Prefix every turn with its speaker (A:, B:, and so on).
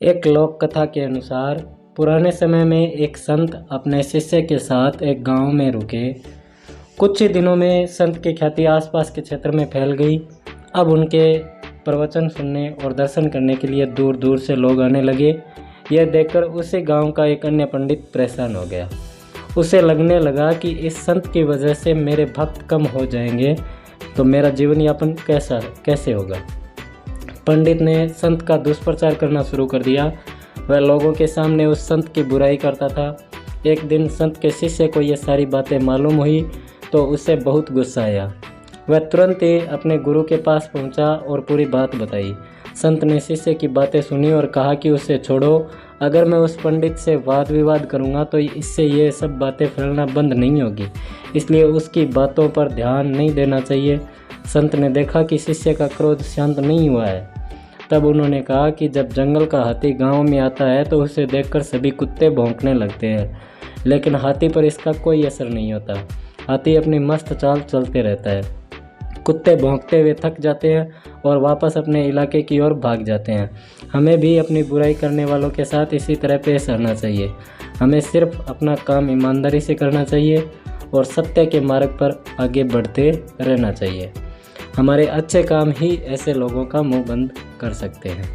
A: एक लोक कथा के अनुसार पुराने समय में एक संत अपने शिष्य के साथ एक गांव में रुके। कुछ ही दिनों में संत की ख्याति आसपास के क्षेत्र में फैल गई। अब उनके प्रवचन सुनने और दर्शन करने के लिए दूर दूर से लोग आने लगे। यह देखकर उसी गांव का एक अन्य पंडित परेशान हो गया। उसे लगने लगा कि इस संत की वजह से मेरे भक्त कम हो जाएंगे तो मेरा जीवन यापन कैसे होगा। पंडित ने संत का दुष्प्रचार करना शुरू कर दिया। वह लोगों के सामने उस संत की बुराई करता था। एक दिन संत के शिष्य को ये सारी बातें मालूम हुई तो उसे बहुत गुस्सा आया। वह तुरंत ही अपने गुरु के पास पहुंचा और पूरी बात बताई। संत ने शिष्य की बातें सुनी और कहा कि उसे छोड़ो। अगर मैं उस पंडित से वाद विवाद करूंगा तो इससे ये सब बातें फैलना बंद नहीं होगी, इसलिए उसकी बातों पर ध्यान नहीं देना चाहिए। संत ने देखा कि शिष्य का क्रोध शांत नहीं हुआ है। तब उन्होंने कहा कि जब जंगल का हाथी गांव में आता है तो उसे देखकर सभी कुत्ते भौंकने लगते हैं, लेकिन हाथी पर इसका कोई असर नहीं होता। हाथी अपनी मस्त चाल चलते रहता है। कुत्ते भौंकते हुए थक जाते हैं और वापस अपने इलाके की ओर भाग जाते हैं। हमें भी अपनी बुराई करने वालों के साथ इसी तरह पेश आना चाहिए। हमें सिर्फ अपना काम ईमानदारी से करना चाहिए और सत्य के मार्ग पर आगे बढ़ते रहना चाहिए। हमारे अच्छे काम ही ऐसे लोगों का मुंह बंद कर सकते हैं।